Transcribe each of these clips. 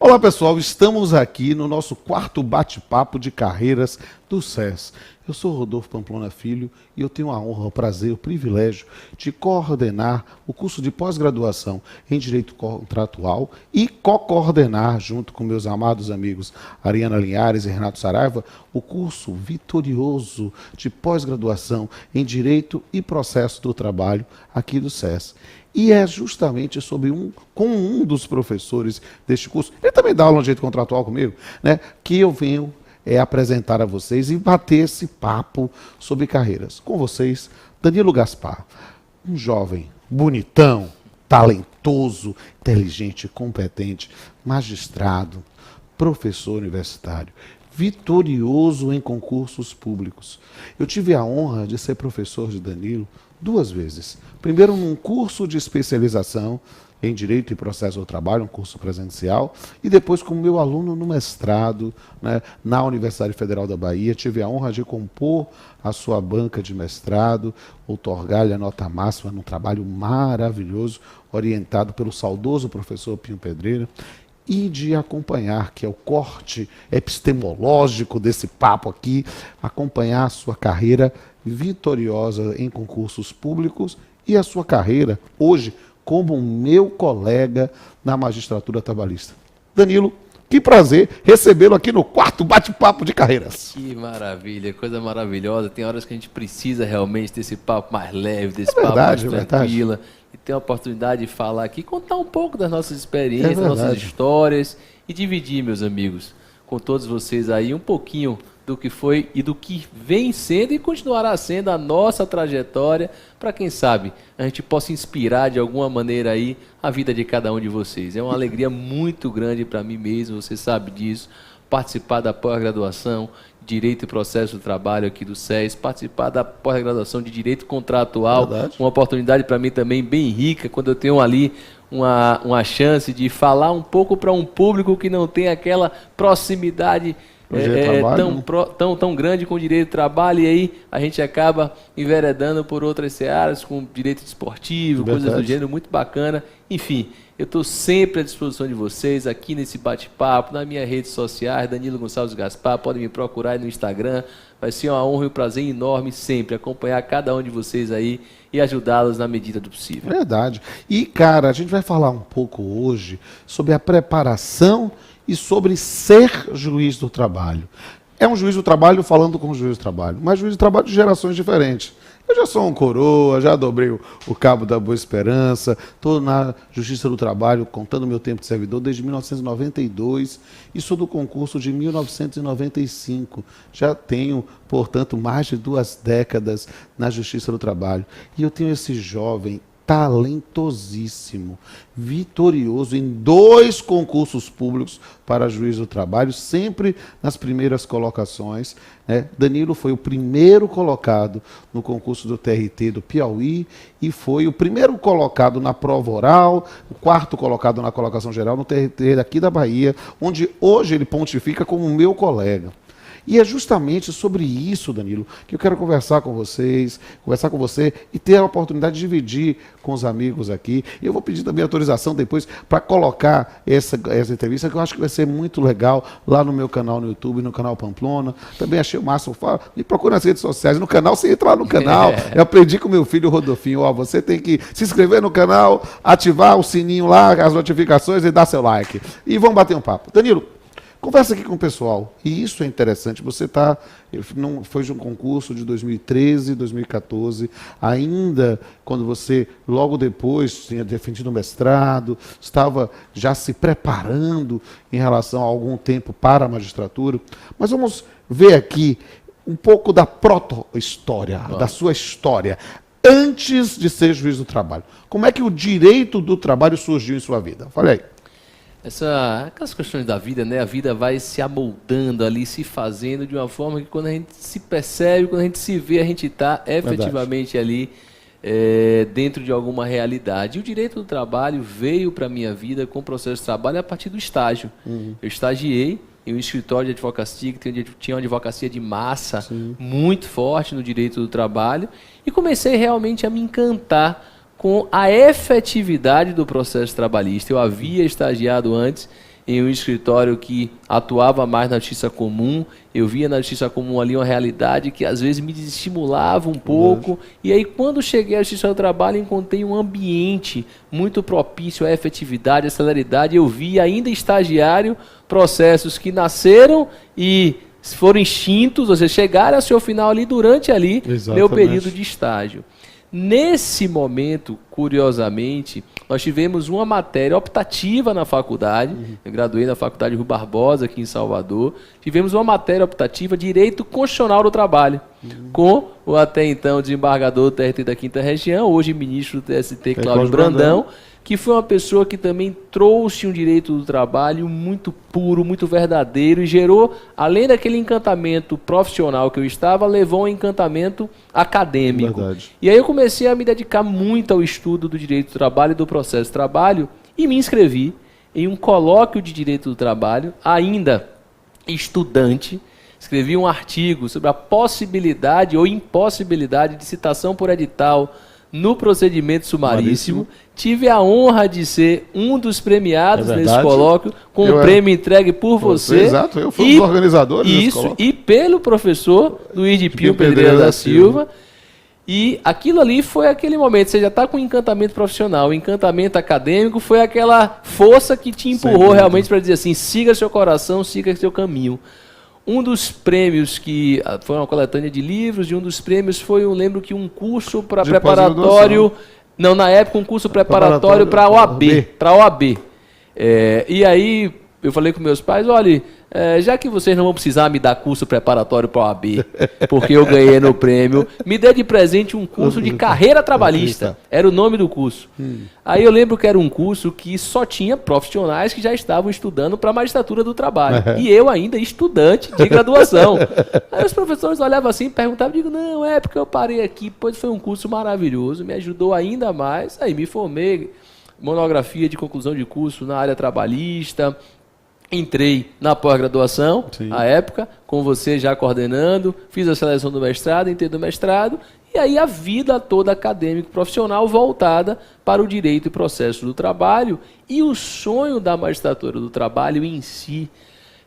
Olá pessoal, estamos aqui no nosso quarto bate-papo de carreiras do SES. Eu sou Rodolfo Pamplona Filho e eu tenho a honra, o prazer, o privilégio de coordenar o curso de pós-graduação em Direito Contratual e co-coordenar, junto com meus amados amigos Ariana Linhares e Renato Saraiva, o curso vitorioso de pós-graduação em Direito e Processo do Trabalho aqui do SES. E é justamente com um dos professores deste curso, ele também dá aula de direito contratual comigo, né, que eu venho apresentar a vocês e bater esse papo sobre carreiras. Com vocês, Danilo Gaspar, um jovem bonitão, talentoso, inteligente, competente, magistrado, professor universitário, vitorioso em concursos públicos. Eu tive a honra de ser professor de Danilo 2 vezes. Primeiro num curso de especialização em Direito e Processo do Trabalho, um curso presencial, e depois como meu aluno no mestrado, né, na Universidade Federal da Bahia. Tive a honra de compor a sua banca de mestrado, outorgar-lhe a nota máxima num trabalho maravilhoso, orientado pelo saudoso professor Pinho Pedreira, e de acompanhar, que é o corte epistemológico desse papo aqui, acompanhar a sua carreira vitoriosa em concursos públicos e a sua carreira hoje como meu colega na magistratura trabalhista. Danilo, que prazer recebê-lo aqui no quarto bate-papo de carreiras. Que maravilha, coisa maravilhosa. Tem horas que a gente precisa realmente desse papo mais leve, desse papo mais tranquila. E ter a oportunidade de falar aqui, contar um pouco das nossas experiências, das nossas histórias e dividir, meus amigos, com todos vocês aí um pouquinho do que foi e do que vem sendo e continuará sendo a nossa trajetória, para quem sabe a gente possa inspirar de alguma maneira aí a vida de cada um de vocês. É uma alegria muito grande para mim mesmo, você sabe disso, participar da pós-graduação Direito e Processo do Trabalho aqui do SES, participar da pós-graduação de Direito Contratual, uma oportunidade para mim também bem rica, quando eu tenho ali uma chance de falar um pouco para um público que não tem aquela proximidade tão grande com o direito do trabalho, e aí a gente acaba enveredando por outras searas, com direito esportivo, coisas do gênero, muito bacana. Enfim, eu estou sempre à disposição de vocês aqui nesse bate-papo, nas minhas redes sociais, Danilo Gonçalves Gaspar, podem me procurar aí no Instagram. Vai ser uma honra e um prazer enorme sempre acompanhar cada um de vocês aí e ajudá-los na medida do possível. Verdade. E, cara, a gente vai falar um pouco hoje sobre a preparação e sobre ser juiz do trabalho. É um juiz do trabalho falando com o juiz do trabalho, mas juiz do trabalho de gerações diferentes. Eu já sou um coroa, já dobrei o cabo da Boa Esperança, estou na Justiça do Trabalho, contando meu tempo de servidor, desde 1992, e sou do concurso de 1995. Já tenho, portanto, mais de 2 décadas na Justiça do Trabalho. E eu tenho esse jovem talentosíssimo, vitorioso em 2 concursos públicos para juiz do trabalho, sempre nas primeiras colocações, né? Danilo foi o primeiro colocado no concurso do TRT do Piauí e foi o primeiro colocado na prova oral, o 4º colocado na colocação geral no TRT daqui da Bahia, onde hoje ele pontifica como meu colega. E é justamente sobre isso, Danilo, que eu quero conversar com você e ter a oportunidade de dividir com os amigos aqui. E eu vou pedir também autorização depois para colocar essa entrevista, que eu acho que vai ser muito legal lá no meu canal no YouTube, no canal Pamplona. Também achei o máximo. Me procura nas redes sociais. No canal, você entra lá no canal. Eu aprendi com meu filho Rodolfinho. Você tem que se inscrever no canal, ativar o sininho lá, as notificações e dar seu like. E vamos bater um papo. Danilo, conversa aqui com o pessoal, e isso é interessante. Você foi de um concurso de 2013, 2014, ainda quando você, logo depois, tinha defendido o mestrado, estava já se preparando em relação a algum tempo para a magistratura. Mas vamos ver aqui um pouco da proto-história, da sua história, antes de ser juiz do trabalho. Como é que o direito do trabalho surgiu em sua vida? Fale aí. Aquelas questões da vida, né? A vida vai se amoldando ali, se fazendo de uma forma que quando a gente se percebe, quando a gente se vê, a gente está efetivamente ali dentro de alguma realidade. E o direito do trabalho veio para a minha vida com o processo de trabalho a partir do estágio. Eu estagiei em um escritório de advocacia que tinha uma advocacia de massa muito forte no direito do trabalho e comecei realmente a me encantar com a efetividade do processo trabalhista. Eu havia estagiado antes em um escritório que atuava mais na justiça comum. Eu via na justiça comum ali uma realidade que às vezes me desestimulava um pouco. E aí quando cheguei à justiça do trabalho, encontrei um ambiente muito propício à efetividade, à celeridade. Eu vi ainda estagiário processos que nasceram e foram extintos, ou seja, chegaram ao seu final ali durante ali meu período de estágio. Nesse momento, curiosamente, nós tivemos uma matéria optativa na faculdade. Eu graduei na Faculdade Rui Barbosa, aqui em Salvador. Tivemos uma matéria optativa, Direito Constitucional do Trabalho, com o até então desembargador do TRT da 5ª Região, hoje ministro do TST, Cláudio Brandão, que foi uma pessoa que também trouxe um direito do trabalho muito puro, muito verdadeiro, e gerou, além daquele encantamento profissional que eu estava, levou um encantamento acadêmico. Verdade. E aí eu comecei a me dedicar muito ao estudo do direito do trabalho e do processo de trabalho, e me inscrevi em um colóquio de direito do trabalho, ainda estudante. Escrevi um artigo sobre a possibilidade ou impossibilidade de citação por edital no procedimento sumaríssimo. Tive a honra de ser um dos premiados nesse colóquio, com um prêmio entregue por você. Exato, eu fui um dos organizadores desse colóquio. E pelo professor Luiz de Pio Pedreira da Silva. E aquilo ali foi aquele momento, você já está com encantamento profissional, o encantamento acadêmico foi aquela força que te empurrou realmente para dizer assim, siga seu coração, siga seu caminho. Um dos prêmios que foi uma coletânea de livros, e um dos prêmios foi, eu lembro que um curso para preparatório, não, na época um curso preparatório para a OAB. E aí eu falei com meus pais, olha, já que vocês não vão precisar me dar curso preparatório para a OAB, porque eu ganhei no prêmio, me dê de presente um curso de carreira trabalhista, era o nome do curso. Aí eu lembro que era um curso que só tinha profissionais que já estavam estudando para a magistratura do trabalho, e eu ainda estudante de graduação. Aí os professores olhavam assim, perguntavam, digo, não, é porque eu parei aqui, pois foi um curso maravilhoso, me ajudou ainda mais, aí me formei, monografia de conclusão de curso na área trabalhista. Entrei na pós-graduação, à época, com você já coordenando, fiz a seleção do mestrado, entrei do mestrado, e aí a vida toda acadêmica profissional voltada para o direito e processo do trabalho, e o sonho da magistratura do trabalho em si,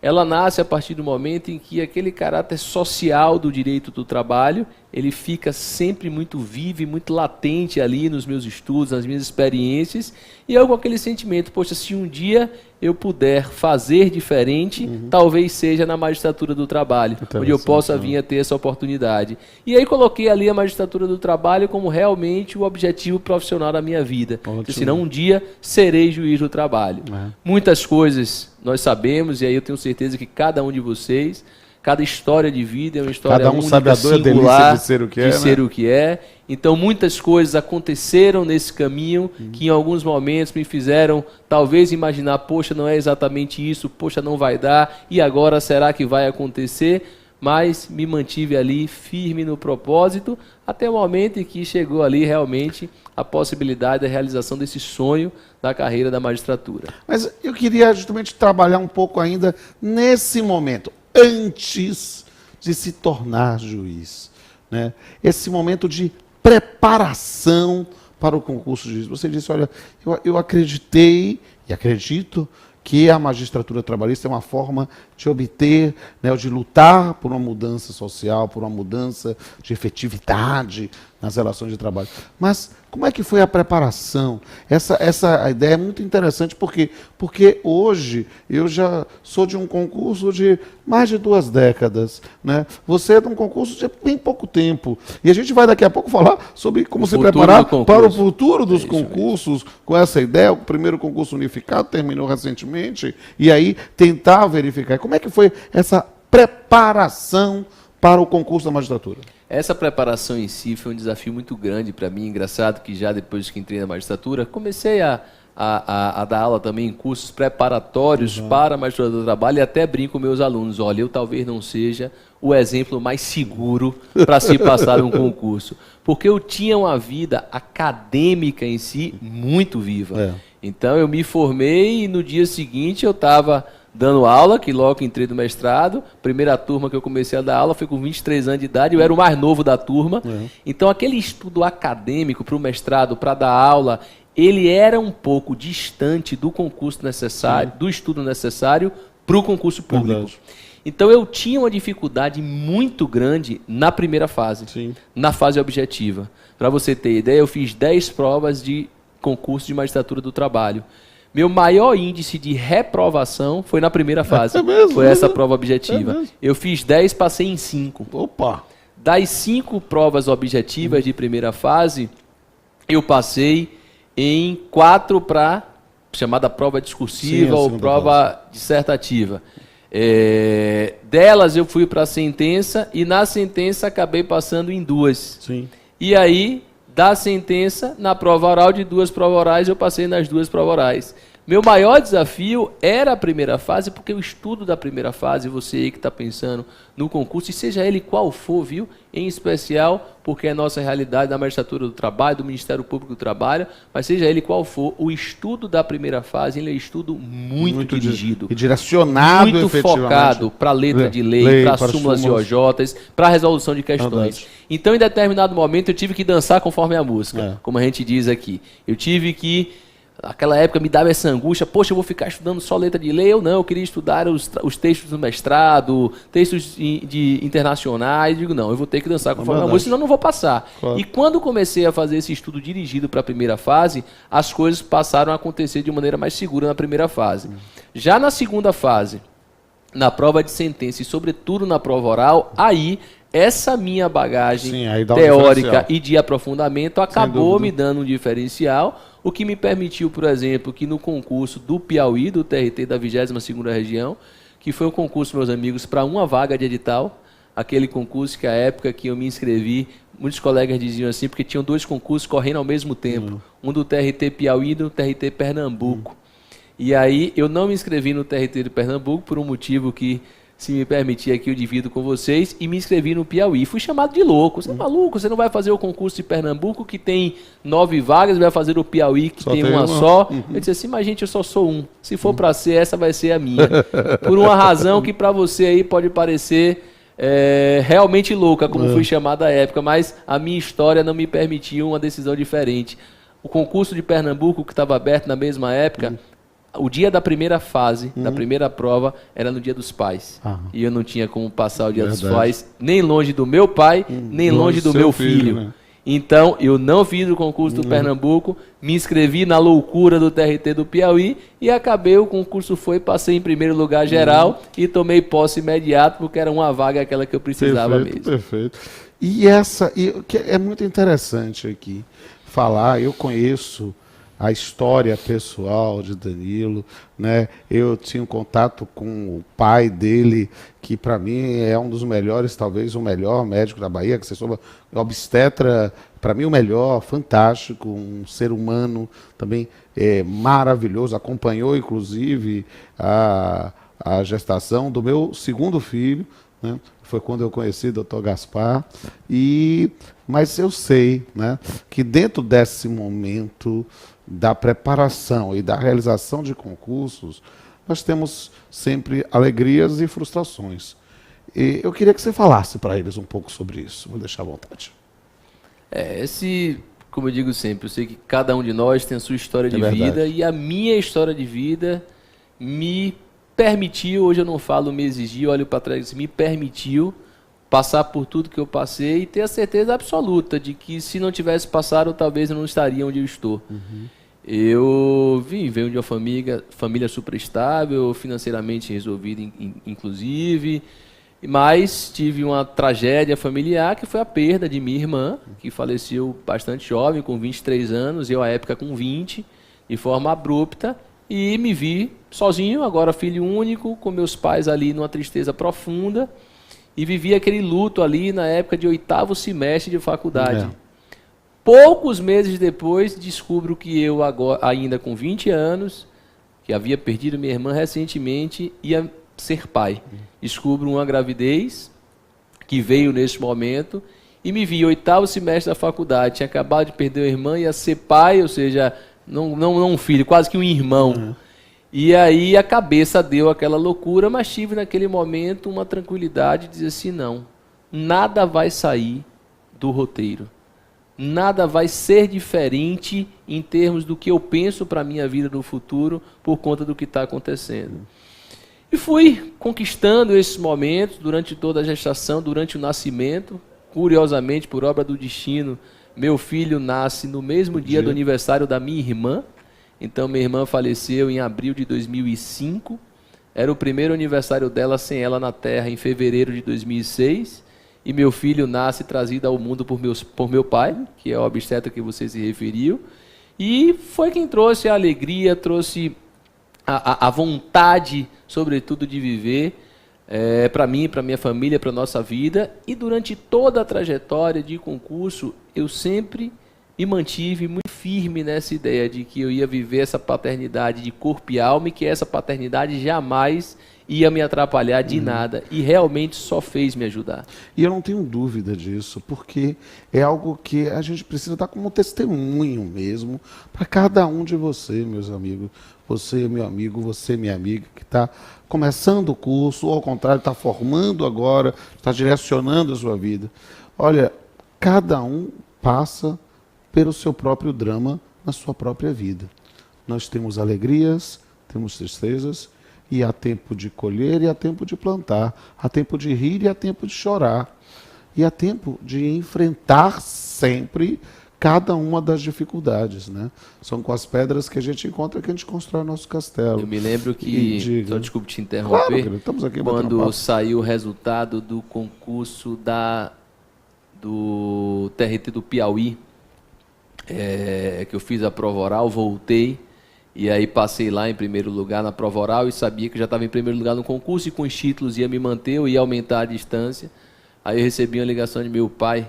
ela nasce a partir do momento em que aquele caráter social do direito do trabalho, ele fica sempre muito vivo e muito latente ali nos meus estudos, nas minhas experiências, e eu com aquele sentimento, poxa, se um dia eu puder fazer diferente, talvez seja na magistratura do trabalho, onde eu possa vir a ter essa oportunidade. E aí coloquei ali a magistratura do trabalho como realmente o objetivo profissional da minha vida. Senão um dia serei juiz do trabalho. Muitas coisas nós sabemos, e aí eu tenho certeza que cada um de vocês, cada história de vida é uma história única, sabe a dor, singular, de ser o que é. Então muitas coisas aconteceram nesse caminho que em alguns momentos me fizeram talvez imaginar, poxa, não é exatamente isso, poxa, não vai dar, e agora será que vai acontecer? Mas me mantive ali firme no propósito até o momento em que chegou ali realmente a possibilidade da realização desse sonho da carreira da magistratura. Mas eu queria justamente trabalhar um pouco ainda nesse momento, antes de se tornar juiz, né? Esse momento de preparação para o concurso de juiz. Você disse, olha, eu acreditei e acredito que a magistratura trabalhista é uma forma de obter, né, de lutar por uma mudança social, por uma mudança de efetividade nas relações de trabalho. Mas como é que foi a preparação? Essa ideia é muito interessante porque hoje eu já sou de um concurso de mais de 2 décadas, né? Você é de um concurso de bem pouco tempo. E a gente vai daqui a pouco falar sobre como se preparar para o futuro dos concursos, com essa ideia. O primeiro concurso unificado terminou recentemente, e aí tentar verificar. Como é que foi essa preparação para o concurso da magistratura? Essa preparação em si foi um desafio muito grande para mim. Engraçado que já depois que entrei na magistratura, comecei a dar aula também em cursos preparatórios para a magistratura do trabalho, e até brinco com meus alunos, olha, eu talvez não seja o exemplo mais seguro para se passar um concurso, porque eu tinha uma vida acadêmica em si muito viva. Então eu me formei e no dia seguinte eu estava dando aula, que logo entrei no mestrado. Primeira turma que eu comecei a dar aula foi com 23 anos de idade, eu era o mais novo da turma. Então aquele estudo acadêmico para o mestrado, para dar aula, ele era um pouco distante do concurso necessário, do estudo necessário para o concurso público. Verdade. Então eu tinha uma dificuldade muito grande na primeira fase, na fase objetiva. Para você ter ideia, eu fiz 10 provas de concurso de magistratura do trabalho. Meu maior índice de reprovação foi na primeira fase. Foi essa prova objetiva. Eu fiz 10, passei em 5. Opa! Das 5 provas objetivas de primeira fase, eu passei em 4 para chamada prova discursiva ou prova dissertativa. Delas eu fui para a sentença e na sentença acabei passando em 2. Sim. E aí, da sentença, na prova oral, de 2 provas orais, eu passei nas 2 provas orais. Meu maior desafio era a primeira fase, porque o estudo da primeira fase, você aí que está pensando no concurso, e seja ele qual for, viu? Em especial, porque é a nossa realidade da magistratura do trabalho, do Ministério Público do Trabalho, mas seja ele qual for, o estudo da primeira fase, ele é um estudo muito dirigido. E direcionado, muito focado para a letra de lei, para súmulas e OJs, para a resolução de questões. Verdade. Então, em determinado momento, eu tive que dançar conforme a música, como a gente diz aqui. Eu tive que... Naquela época me dava essa angústia, poxa, eu vou ficar estudando só letra de lei? Eu não, eu queria estudar os textos do mestrado, textos internacionais. Digo, não, eu vou ter que dançar conforme a música, senão eu não vou passar. Claro. E quando comecei a fazer esse estudo dirigido para a primeira fase, as coisas passaram a acontecer de maneira mais segura na primeira fase. Já na segunda fase, na prova de sentença e sobretudo na prova oral, aí essa minha bagagem teórica e de aprofundamento acabou me dando um diferencial, o que me permitiu, por exemplo, que no concurso do Piauí, do TRT da 22ª Região, que foi um concurso, meus amigos, para uma vaga de edital, aquele concurso que a época que eu me inscrevi, muitos colegas diziam assim, porque tinham 2 concursos correndo ao mesmo tempo, um do TRT Piauí e do TRT Pernambuco. E aí eu não me inscrevi no TRT de Pernambuco por um motivo que, se me permitir aqui, eu divido com vocês, e me inscrevi no Piauí. Fui chamado de louco. Você é maluco? Você não vai fazer o concurso de Pernambuco, que tem 9 vagas, vai fazer o Piauí, que tem uma só. Eu disse assim, mas gente, eu só sou um. Se for para ser, essa vai ser a minha. Por uma razão que para você aí pode parecer realmente louca, como fui chamado à época, mas a minha história não me permitiu uma decisão diferente. O concurso de Pernambuco, que estava aberto na mesma época, o dia da primeira fase, da primeira prova, era no Dia dos Pais. E eu não tinha como passar o Dia dos Pais, nem longe do meu pai, nem longe do meu filho. Né? Então, eu não fiz o concurso do Pernambuco, me inscrevi na loucura do TRT do Piauí e acabei, o concurso passei em primeiro lugar geral e tomei posse imediato, porque era uma vaga aquela que eu precisava mesmo. Perfeito. E que é muito interessante aqui falar, eu conheço a história pessoal de Danilo, né? Eu tinha um contato com o pai dele, que para mim é um dos melhores, talvez o melhor médico da Bahia, que você soube, obstetra, para mim o melhor, fantástico, um ser humano também maravilhoso, acompanhou inclusive a gestação do meu segundo filho, né? Foi quando eu conheci o Dr. Gaspar, mas eu sei, né, que dentro desse momento da preparação e da realização de concursos, nós temos sempre alegrias e frustrações. E eu queria que você falasse para eles um pouco sobre isso. Vou deixar à vontade. Como eu digo sempre, eu sei que cada um de nós tem a sua história de vida, e a minha história de vida me permitiu, hoje eu não falo me exigiu, olho para trás, me permitiu passar por tudo que eu passei e ter a certeza absoluta de que se não tivesse passado, talvez eu não estaria onde eu estou. Eu venho de uma família super estável, financeiramente resolvida, inclusive, mas tive uma tragédia familiar que foi a perda de minha irmã, que faleceu bastante jovem, com 23 anos, eu à época com 20, de forma abrupta, e me vi sozinho, agora filho único, com meus pais ali numa tristeza profunda, e vivi aquele luto ali na época de 8º semestre de faculdade. Poucos meses depois, descubro que eu, agora, ainda com 20 anos, que havia perdido minha irmã recentemente, ia ser pai. Descubro uma gravidez que veio nesse momento e me vi 8º semestre da faculdade. Tinha acabado de perder uma irmã, ia ser pai, ou seja, não um filho, quase que um irmão. E aí a cabeça deu aquela loucura, mas tive naquele momento uma tranquilidade de dizer assim, não, nada vai sair do roteiro. nada vai ser diferente em termos do que eu penso para a minha vida no futuro por conta do que está acontecendo. E fui conquistando esses momentos durante toda a gestação, durante o nascimento. Curiosamente, por obra do destino, meu filho nasce no mesmo dia do aniversário da minha irmã. Então, minha irmã faleceu em abril de 2005. Era o primeiro aniversário dela sem ela na Terra, em fevereiro de 2006. E meu filho nasce trazido ao mundo por meu pai, que é o obstetra que você se referiu. E foi quem trouxe a alegria, trouxe a vontade, sobretudo, de viver para mim, para minha família, para a nossa vida. E durante toda a trajetória de concurso, eu sempre me mantive muito firme nessa ideia de que eu ia viver essa paternidade de corpo e alma e que essa paternidade jamais ia me atrapalhar de nada. E realmente só fez me ajudar. E eu não tenho dúvida disso, porque é algo que a gente precisa dar como testemunho mesmo para cada um de vocês, meus amigos. Você, meu amigo, você, minha amiga, que está começando o curso, ou ao contrário, está formando agora, está direcionando a sua vida. Olha, cada um passa pelo seu próprio drama na sua própria vida. Nós temos alegrias, temos tristezas, e há tempo de colher e há tempo de plantar, há tempo de rir e há tempo de chorar, e há tempo de enfrentar sempre cada uma das dificuldades, né? São com as pedras que a gente encontra que a gente constrói o nosso castelo. Eu me lembro que, então, desculpe te interromper, claro, estamos aqui quando saiu o resultado do concurso do TRT do Piauí, que eu fiz a prova oral, voltei, e aí passei lá em primeiro lugar na prova oral e sabia que já estava em primeiro lugar no concurso e com os títulos ia me manter, eu ia aumentar a distância. Aí eu recebi uma ligação de meu pai,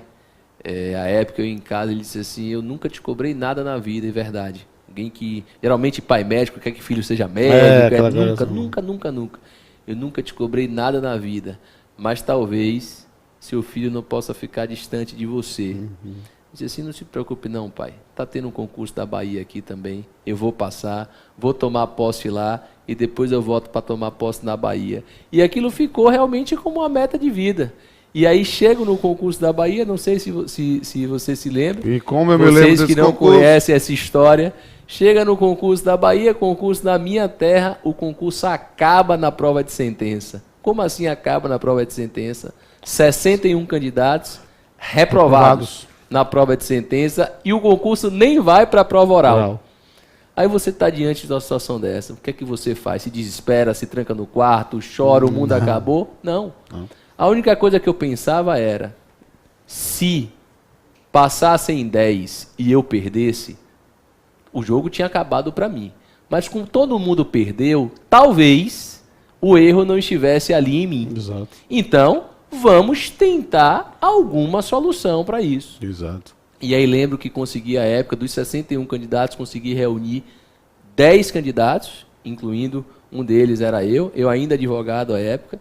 a época eu em casa, ele disse assim: eu nunca te cobrei nada na vida, é verdade. Alguém que, geralmente pai médico, quer que filho seja médico, nunca. Eu nunca te cobrei nada na vida, mas talvez seu filho não possa ficar distante de você. Disse assim: não se preocupe não, pai. Está tendo um concurso da Bahia aqui também. Eu vou passar, vou tomar posse lá e depois eu volto para tomar posse na Bahia. E aquilo ficou realmente como uma meta de vida. E aí chego no concurso da Bahia, não sei se você se lembra. E como eu me lembro desse concurso. Vocês que não conhecem essa história, chega no concurso da Bahia, concurso na minha terra, o concurso acaba na prova de sentença. Como assim acaba na prova de sentença? 61 candidatos reprovados na prova de sentença e o concurso nem vai para a prova oral. Aí você está diante de uma situação dessa, o que é que você faz? Se desespera, se tranca no quarto, chora, o mundo acabou? Não. A única coisa que eu pensava era, se passassem em 10 e eu perdesse, o jogo tinha acabado para mim. Mas como todo mundo perdeu, talvez o erro não estivesse ali em mim. Exato. Então, vamos tentar alguma solução para isso. Exato. E aí lembro que consegui, à época, dos 61 candidatos, consegui reunir 10 candidatos, incluindo um deles era eu ainda advogado à época.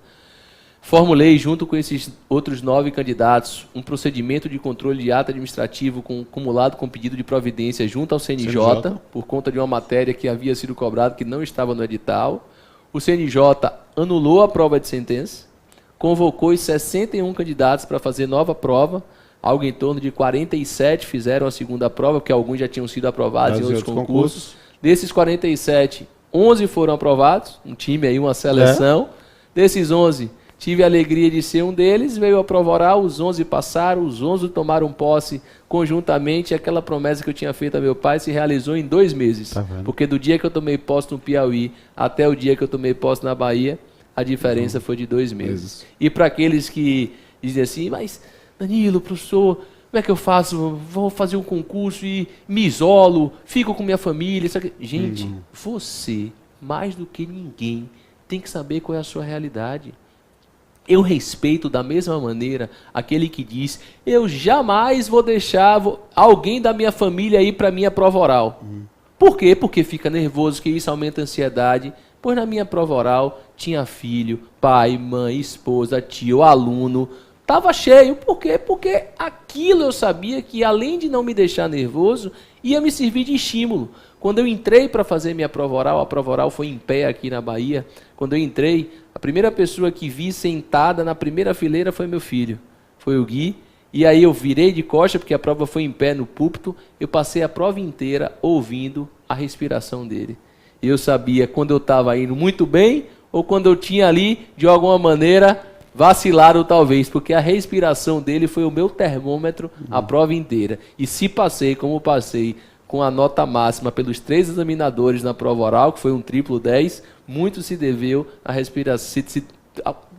Formulei, junto com esses outros 9 candidatos, um procedimento de controle de ato administrativo acumulado com pedido de providência junto ao CNJ, por conta de uma matéria que havia sido cobrada que não estava no edital. O CNJ anulou a prova de sentença, convocou os 61 candidatos para fazer nova prova, algo em torno de 47 fizeram a segunda prova, porque alguns já tinham sido aprovados em outros concursos. Desses 47, 11 foram aprovados, um time aí, uma seleção. Desses 11, tive a alegria de ser um deles, veio a prova oral, os 11 passaram, os 11 tomaram posse conjuntamente, aquela promessa que eu tinha feito a meu pai se realizou em 2 meses. Porque do dia que eu tomei posse no Piauí até o dia que eu tomei posse na Bahia, a diferença foi de 2 meses. E para aqueles que dizem assim, mas Danilo, professor, como é que eu faço? Vou fazer um concurso e me isolo, fico com minha família. Gente, você, mais do que ninguém, tem que saber qual é a sua realidade. Eu respeito da mesma maneira aquele que diz, eu jamais vou deixar alguém da minha família ir para a minha prova oral. Por quê? Porque fica nervoso, que isso aumenta a ansiedade. Pois na minha prova oral tinha filho, pai, mãe, esposa, tio, aluno. Estava cheio. Por quê? Porque aquilo eu sabia que, além de não me deixar nervoso, ia me servir de estímulo. Quando eu entrei para fazer minha prova oral, a prova oral foi em pé aqui na Bahia. Quando eu entrei, a primeira pessoa que vi sentada na primeira fileira foi meu filho. Foi o Gui. E aí eu virei de costa, porque a prova foi em pé no púlpito, eu passei a prova inteira ouvindo a respiração dele. E eu sabia quando eu estava indo muito bem, ou quando eu tinha ali, de alguma maneira, vacilado talvez, porque a respiração dele foi o meu termômetro a prova inteira. E se passei, como passei, com a nota máxima pelos 3 examinadores na prova oral, que foi um triplo 10, muito se deveu à respiração,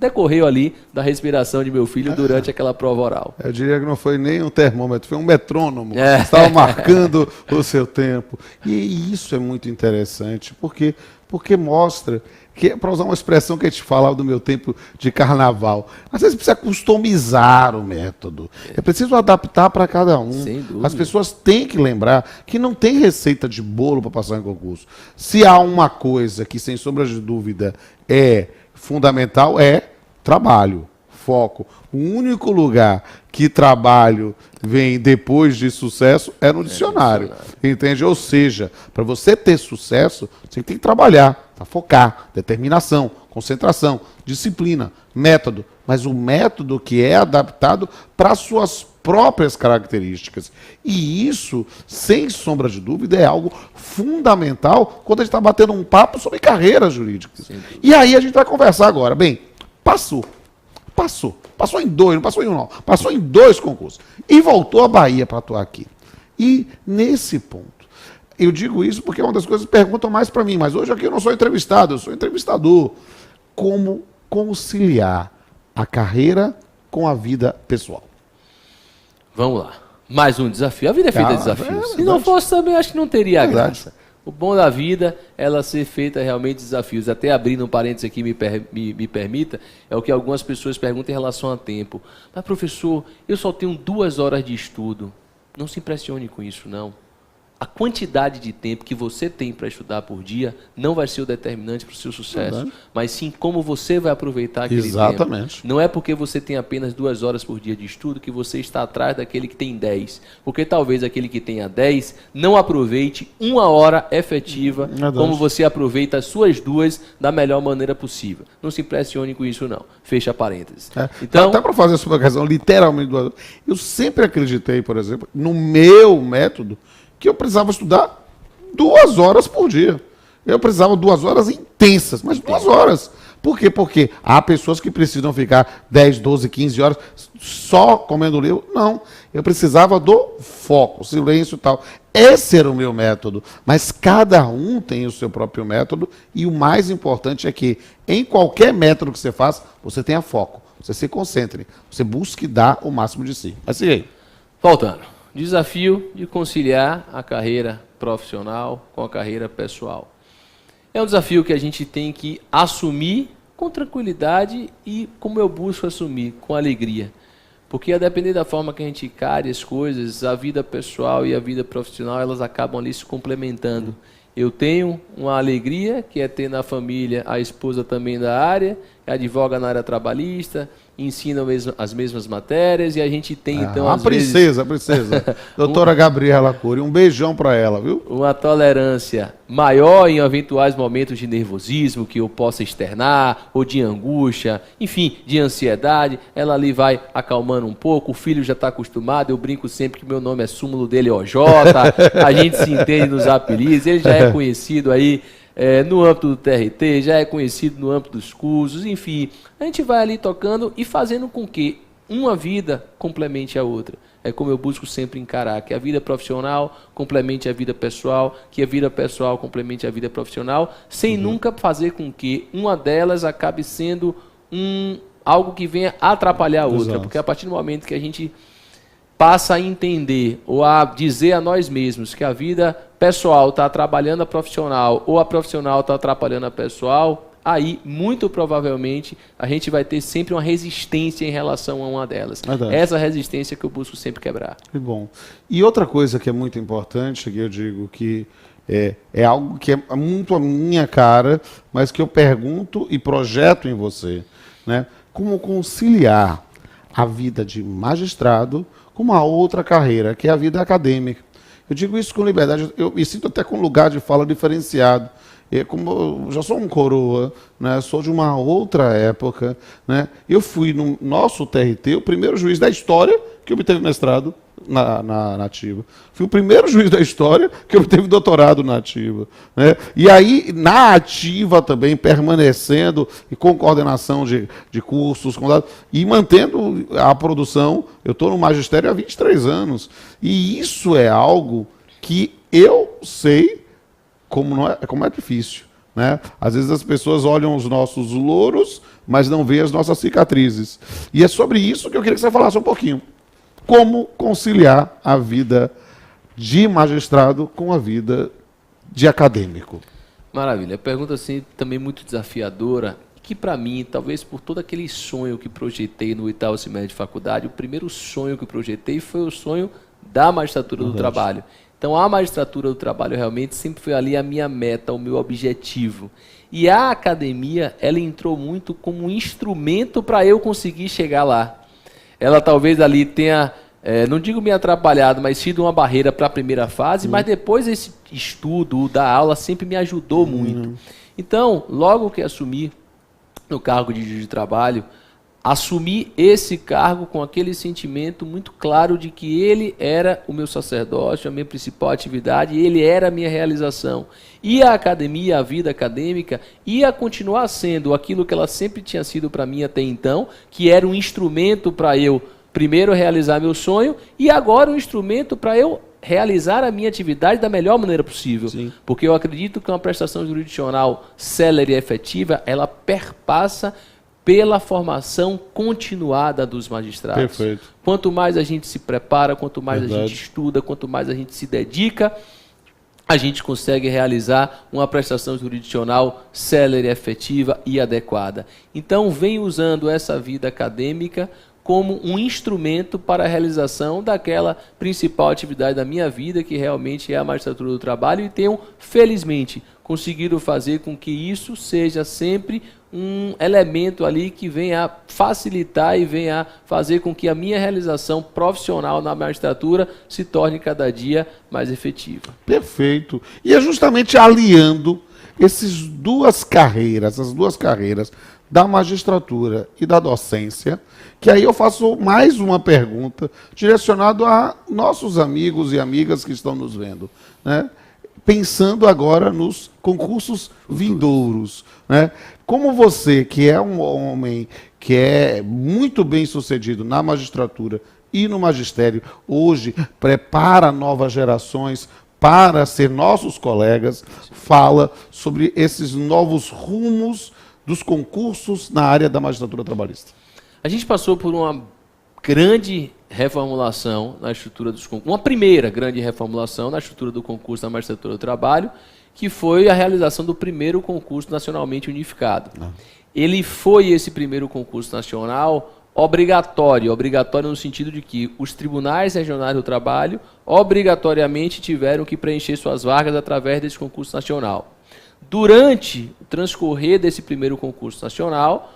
decorreu ali da respiração de meu filho durante aquela prova oral. Eu diria que não foi nem um termômetro, foi um metrônomo. Estava marcando o seu tempo. E isso é muito interessante, porque mostra que, para usar uma expressão que a gente falava do meu tempo de carnaval, às vezes precisa customizar o método. É preciso adaptar para cada um. Sem dúvida. As pessoas têm que lembrar que não tem receita de bolo para passar em concurso. Se há uma coisa que, sem sombra de dúvida, é fundamental, é trabalho, foco. O único lugar que trabalho vem depois de sucesso é no dicionário. Entende? Ou seja, para você ter sucesso, você tem que trabalhar, focar, determinação, concentração, disciplina, método. Mas o método que é adaptado para suas próprias características. E isso, sem sombra de dúvida, é algo fundamental quando a gente está batendo um papo sobre carreiras jurídicas. E aí a gente vai conversar agora. Bem, passou em 2, não passou em 1 não, passou em 2 concursos e voltou à Bahia para atuar aqui. E nesse ponto, eu digo isso porque é uma das coisas que perguntam mais para mim, mas hoje aqui eu não sou entrevistado, eu sou entrevistador. Como conciliar a carreira com a vida pessoal? Vamos lá, mais um desafio, a vida é feita de desafios. Se não fosse também, acho que não teria graça. O bom da vida é ela ser feita realmente de desafios. Até abrindo um parênteses aqui, me permita, é o que algumas pessoas perguntam em relação a tempo. Mas, professor, eu só tenho 2 horas de estudo. Não se impressione com isso, não. A quantidade de tempo que você tem para estudar por dia não vai ser o determinante para o seu sucesso, mas sim como você vai aproveitar aquele tempo. Não é porque você tem apenas 2 horas por dia de estudo que você está atrás daquele que tem 10. Porque talvez aquele que tenha 10 não aproveite 1 hora efetiva como você aproveita as suas 2 da melhor maneira possível. Não se impressione com isso, não. Fecha parênteses. Então, até para fazer essa questão, literalmente 2 horas, eu sempre acreditei, por exemplo, no meu método, que eu precisava estudar 2 horas por dia. Eu precisava 2 horas intensas, mas 2 horas. Por quê? Porque há pessoas que precisam ficar 10, 12, 15 horas só comendo livro. Não, eu precisava do foco, silêncio e tal. Esse era o meu método, mas cada um tem o seu próprio método e o mais importante é que em qualquer método que você faça, você tenha foco, você se concentre, você busque dar o máximo de si. Mas siga aí. Voltando. Desafio de conciliar a carreira profissional com a carreira pessoal. É um desafio que a gente tem que assumir com tranquilidade e, como eu busco assumir, com alegria. Porque a depender da forma que a gente encare as coisas, a vida pessoal e a vida profissional, elas acabam ali se complementando. Eu tenho uma alegria, que é ter na família a esposa também da área, advoga na área trabalhista, ensina as mesmas matérias, e a gente tem, então, às vezes... A princesa. Doutora Gabriela Cury, um beijão para ela, viu? Uma tolerância maior em eventuais momentos de nervosismo que eu possa externar, ou de angústia, enfim, de ansiedade. Ela ali vai acalmando um pouco, o filho já está acostumado, eu brinco sempre que meu nome é súmulo dele, OJ, a gente se entende nos apelidos, ele já é conhecido aí, no âmbito do TRT, já é conhecido no âmbito dos cursos, enfim, a gente vai ali tocando e fazendo com que uma vida complemente a outra. É como eu busco sempre encarar, que a vida profissional complemente a vida pessoal, que a vida pessoal complemente a vida profissional, sem nunca fazer com que uma delas acabe sendo algo que venha atrapalhar a outra, porque a partir do momento que a gente passa a entender ou a dizer a nós mesmos que a vida pessoal está atrapalhando a profissional ou a profissional está atrapalhando a pessoal, aí, muito provavelmente, a gente vai ter sempre uma resistência em relação a uma delas. Essa resistência que eu busco sempre quebrar. Que bom. E outra coisa que é muito importante, que eu digo que é algo que é muito a minha cara, mas que eu pergunto e projeto em você, né? Como conciliar a vida de magistrado com uma outra carreira, que é a vida acadêmica. Eu digo isso com liberdade, eu me sinto até com um lugar de fala diferenciado. Como eu já sou um coroa, né, sou de uma outra época, né, eu fui no nosso TRT o primeiro juiz da história que obteve mestrado na ativa. Fui o primeiro juiz da história que obteve doutorado na ativa. Né? E aí, na ativa também, permanecendo e com coordenação de cursos, e mantendo a produção. Eu estou no magistério há 23 anos. E isso é algo que eu sei como é difícil. Né? Às vezes as pessoas olham os nossos louros, mas não veem as nossas cicatrizes. E é sobre isso que eu queria que você falasse um pouquinho. Como conciliar a vida de magistrado com a vida de acadêmico? Maravilha. Pergunta assim também muito desafiadora, que para mim, talvez por todo aquele sonho que projetei no 8º semestre de faculdade, o primeiro sonho que projetei foi o sonho da magistratura do trabalho. Então a magistratura do trabalho realmente sempre foi ali a minha meta, o meu objetivo. E a academia, ela entrou muito como um instrumento para eu conseguir chegar lá. Ela talvez ali tenha, não digo me atrapalhado, mas sido uma barreira para a primeira fase, mas depois esse estudo da aula sempre me ajudou muito. Então, logo que assumi no cargo de juiz de trabalho, assumi esse cargo com aquele sentimento muito claro de que ele era o meu sacerdócio, a minha principal atividade, ele era a minha realização. E a academia, a vida acadêmica, ia continuar sendo aquilo que ela sempre tinha sido para mim até então, que era um instrumento para eu, primeiro, realizar meu sonho, e agora um instrumento para eu realizar a minha atividade da melhor maneira possível. Sim. Porque eu acredito que uma prestação jurisdicional célere e efetiva, ela perpassa pela formação continuada dos magistrados. Perfeito. Quanto mais a gente se prepara, quanto mais a gente estuda, quanto mais a gente se dedica, a gente consegue realizar uma prestação jurisdicional célere, efetiva e adequada. Então, venho usando essa vida acadêmica como um instrumento para a realização daquela principal atividade da minha vida, que realmente é a magistratura do trabalho, e tenho, felizmente, conseguido fazer com que isso seja sempre um elemento ali que venha a facilitar e venha a fazer com que a minha realização profissional na magistratura se torne cada dia mais efetiva. Perfeito. E é justamente aliando essas duas carreiras da magistratura e da docência, que aí eu faço mais uma pergunta direcionada a nossos amigos e amigas que estão nos vendo, né? Pensando agora nos concursos vindouros, né? Como você, que é um homem que é muito bem sucedido na magistratura e no magistério, hoje prepara novas gerações para ser nossos colegas, fala sobre esses novos rumos dos concursos na área da magistratura trabalhista. A gente passou por uma grande reformulação na estrutura dos concursos, uma primeira grande reformulação na estrutura do concurso da magistratura do trabalho, que foi a realização do primeiro concurso nacionalmente unificado. Ele foi, esse primeiro concurso nacional, obrigatório no sentido de que os tribunais regionais do trabalho obrigatoriamente tiveram que preencher suas vagas através desse concurso nacional. Durante o transcorrer desse primeiro concurso nacional,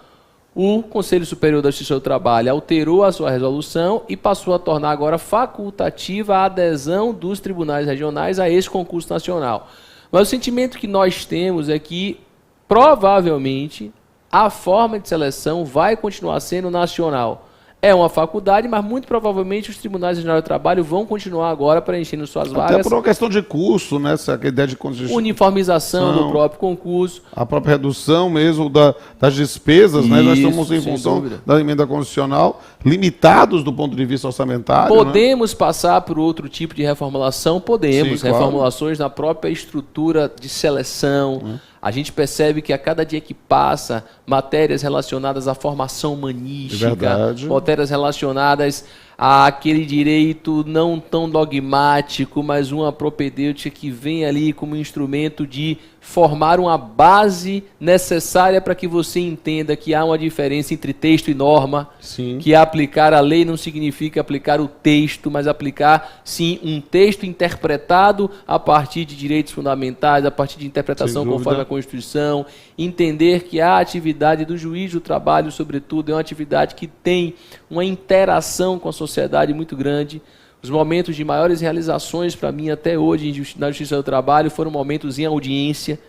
o Conselho Superior da Justiça do Trabalho alterou a sua resolução e passou a tornar agora facultativa a adesão dos tribunais regionais a esse concurso nacional. Mas o sentimento que nós temos é que, provavelmente, a forma de seleção vai continuar sendo nacional. É uma faculdade, mas muito provavelmente os tribunais regionais do trabalho vão continuar agora preenchendo suas vagas. Até por uma questão de curso, né? Essa ideia de uniformização do próprio concurso. A própria redução mesmo das despesas, isso, né? Nós estamos em função da emenda constitucional, limitados do ponto de vista orçamentário. Podemos passar por outro tipo de reformulação? Podemos. Sim, reformulações na própria estrutura de seleção. A gente percebe que a cada dia que passa, matérias relacionadas à formação humanística, matérias relacionadas àquele direito não tão dogmático, mas uma propedêutica que vem ali como instrumento de formar uma base necessária para que você entenda que há uma diferença entre texto e norma. Sim. Que aplicar a lei não significa aplicar o texto, mas aplicar, sim, um texto interpretado a partir de direitos fundamentais, a partir de interpretação conforme a Constituição, entender que a atividade do juiz do trabalho, sobretudo, é uma atividade que tem uma interação com a sociedade muito grande. Os momentos de maiores realizações para mim até hoje na Justiça do Trabalho foram momentos em audiência.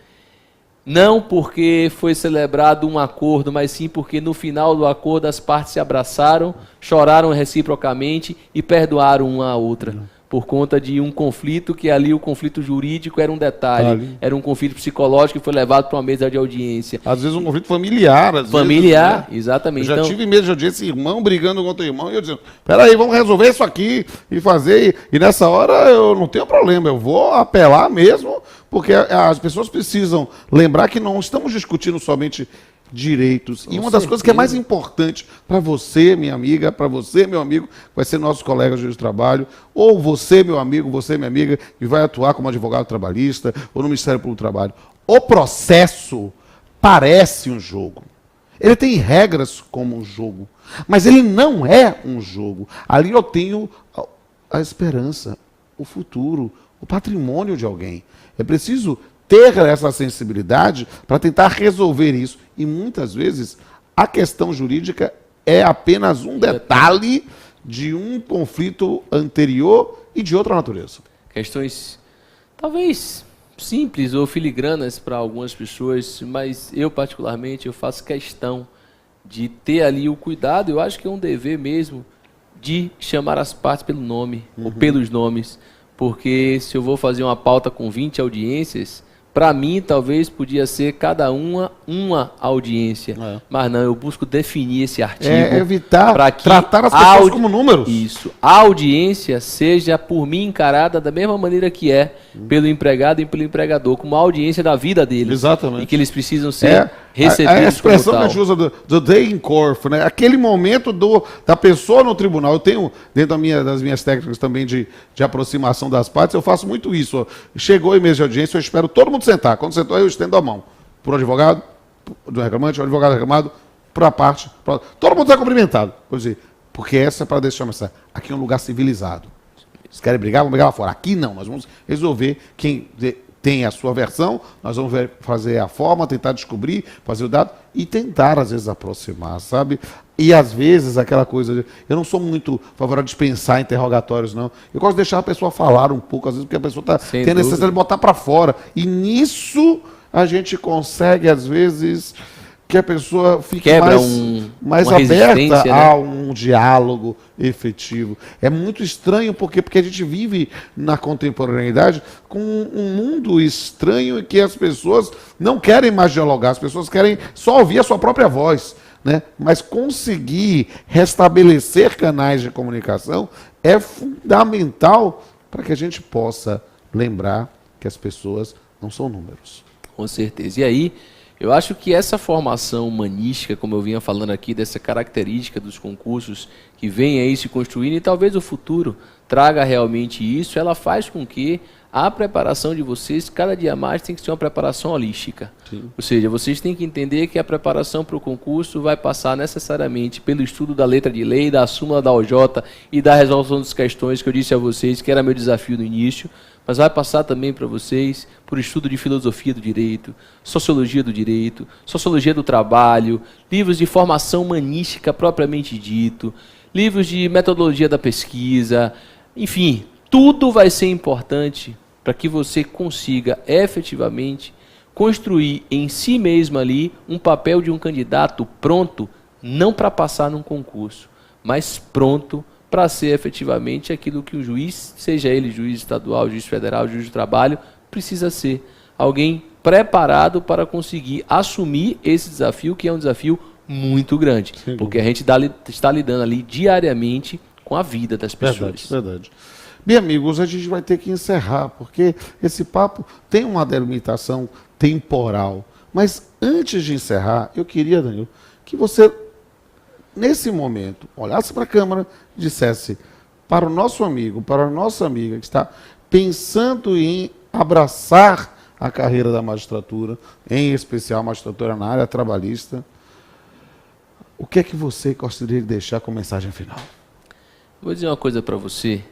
Não porque foi celebrado um acordo, mas sim porque no final do acordo as partes se abraçaram, choraram reciprocamente e perdoaram uma a outra. Por conta de um conflito que ali o conflito jurídico era um detalhe, era um conflito psicológico que foi levado para uma mesa de audiência. Às vezes um conflito familiar. Familiar, né? Exatamente. Eu já tive mesa de audiência, irmão brigando contra o irmão, e eu dizendo, peraí, vamos resolver isso aqui e fazer. E nessa hora eu não tenho problema, eu vou apelar mesmo, porque as pessoas precisam lembrar que não estamos discutindo somente direitos. E uma das coisas que é mais importante para você, minha amiga, para você, meu amigo, vai ser nossos colegas de trabalho, ou você, meu amigo, você, minha amiga, que vai atuar como advogado trabalhista ou no Ministério Público do Trabalho. O processo parece um jogo. Ele tem regras como um jogo, mas ele não é um jogo. Ali eu tenho a esperança, o futuro, o patrimônio de alguém. É preciso ter essa sensibilidade para tentar resolver isso. E muitas vezes a questão jurídica é apenas um detalhe de um conflito anterior e de outra natureza. Questões talvez simples ou filigranas para algumas pessoas, mas eu particularmente eu faço questão de ter ali o cuidado, eu acho que é um dever mesmo, de chamar as partes pelo nome ou pelos nomes, porque se eu vou fazer uma pauta com 20 audiências, para mim, talvez, podia ser cada uma audiência. Mas não, eu busco definir esse artigo. Evitar para tratar as pessoas como números. Isso. A audiência seja, por mim, encarada da mesma maneira que é pelo empregado e pelo empregador, como a audiência da vida deles. Exatamente. E que eles precisam ser recebidos. A expressão que a gente usa do day in court, né? Aquele momento da pessoa no tribunal. Eu tenho, dentro das minhas técnicas também de aproximação das partes, eu faço muito isso. Ó. Chegou em mesa de audiência, eu espero todo mundo sentar. Quando sentou, eu estendo a mão para o advogado, do reclamante, o advogado reclamado, para a parte. Todo mundo está cumprimentado. Porque essa é para deixar mensagem. Aqui é um lugar civilizado. Se querem brigar, vamos brigar lá fora. Aqui não, nós vamos resolver quem tem a sua versão, nós vamos fazer a forma, tentar descobrir, fazer o dado e tentar, às vezes, aproximar, sabe? E, às vezes, aquela coisa... Eu não sou muito favorável a dispensar interrogatórios, não. Eu gosto de deixar a pessoa falar um pouco, às vezes, porque a pessoa tem a necessidade de botar para fora. E nisso a gente consegue, às vezes... que a pessoa fique mais aberta, né, a um diálogo efetivo. É muito estranho, porque a gente vive na contemporaneidade com um mundo estranho em que as pessoas não querem mais dialogar, as pessoas querem só ouvir a sua própria voz, né? Mas conseguir restabelecer canais de comunicação é fundamental para que a gente possa lembrar que as pessoas não são números. Com certeza. E aí, eu acho que essa formação humanística, como eu vinha falando aqui, dessa característica dos concursos que vem aí se construindo, e talvez o futuro traga realmente isso, ela faz com que a preparação de vocês, cada dia mais, tem que ser uma preparação holística. Sim. Ou seja, vocês têm que entender que a preparação para o concurso vai passar necessariamente pelo estudo da letra de lei, da súmula da OJ e da resolução das questões que eu disse a vocês, que era meu desafio no início, mas vai passar também para vocês por estudo de filosofia do direito, sociologia do trabalho, livros de formação humanística propriamente dito, livros de metodologia da pesquisa, enfim, tudo vai ser importante para que você consiga efetivamente construir em si mesmo ali um papel de um candidato pronto, não para passar num concurso, mas pronto para ser efetivamente aquilo que o juiz, seja ele juiz estadual, juiz federal, juiz do trabalho, precisa ser. Alguém preparado para conseguir assumir esse desafio, que é um desafio muito grande. Sim, porque a gente está lidando ali diariamente com a vida das pessoas. Verdade. Bem, amigos, a gente vai ter que encerrar, porque esse papo tem uma delimitação temporal. Mas antes de encerrar, eu queria, Danilo, que você, nesse momento, olhasse para a câmera e dissesse para o nosso amigo, para a nossa amiga que está pensando em abraçar a carreira da magistratura, em especial a magistratura na área trabalhista, o que é que você gostaria de deixar como mensagem final? Vou dizer uma coisa para você,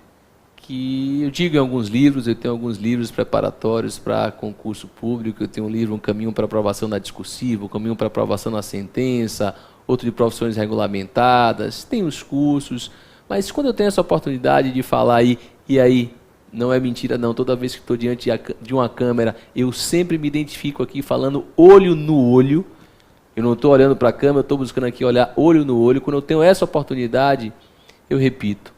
que eu digo em alguns livros, eu tenho alguns livros preparatórios para concurso público, eu tenho um livro, Um Caminho para Aprovação na Discursiva, Um Caminho para Aprovação na Sentença, outro de profissões regulamentadas, tem os cursos, mas quando eu tenho essa oportunidade de falar aí, e aí, Não é mentira não, toda vez que estou diante de uma câmera, eu sempre me identifico aqui falando olho no olho. Eu não estou olhando para a câmera, eu estou buscando aqui olhar olho no olho. Quando eu tenho essa oportunidade, eu repito,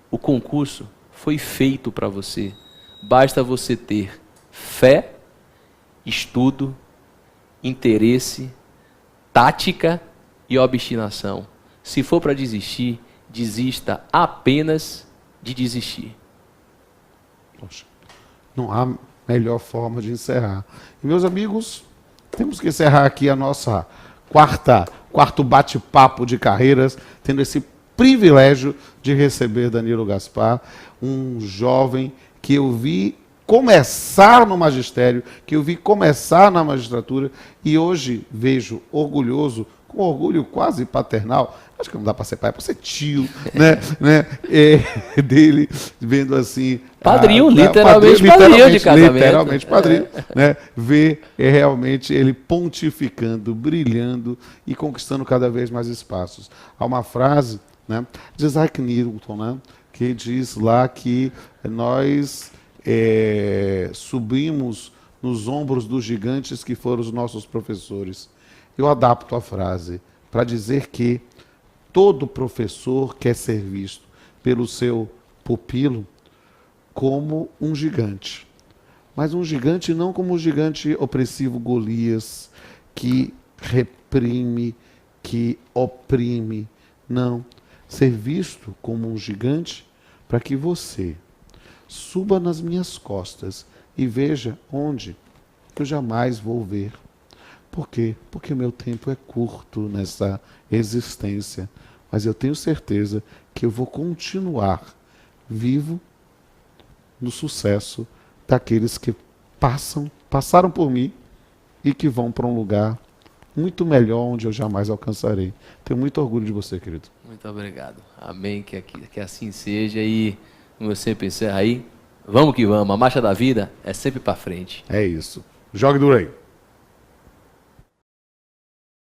o concurso foi feito para você. Basta você ter fé, estudo, interesse, tática e obstinação. Se for para desistir, desista apenas de desistir. Poxa, não há melhor forma de encerrar. E, meus amigos, temos que encerrar aqui a nossa quarto bate-papo de carreiras, tendo esse privilégio de receber Danilo Gaspar, um jovem que eu vi começar no magistério, que eu vi começar na magistratura e hoje vejo orgulhoso, com orgulho quase paternal, acho que não dá para ser pai, é para ser tio, né? Dele, vendo assim... Padrinho, literalmente padrinho de casamento. Literalmente padrinho, né? Ver realmente ele pontificando, brilhando e conquistando cada vez mais espaços. Há uma frase, né, de Isaac Newton, né, que diz lá que nós subimos nos ombros dos gigantes que foram os nossos professores. Eu adapto a frase para dizer que todo professor quer ser visto pelo seu pupilo como um gigante. Mas um gigante não como o gigante opressivo Golias, que reprime, que oprime. Não. Ser visto como um gigante para que você suba nas minhas costas e veja onde eu jamais vou ver. Por quê? Porque meu tempo é curto nessa existência. Mas eu tenho certeza que eu vou continuar vivo no sucesso daqueles que passaram por mim e que vão para um lugar muito melhor onde eu jamais alcançarei. Tenho muito orgulho de você, querido. Muito obrigado. Amém, que assim seja. E, como eu sempre encerro aí, vamos que vamos. A marcha da vida é sempre para frente. É isso. Jogue duro aí.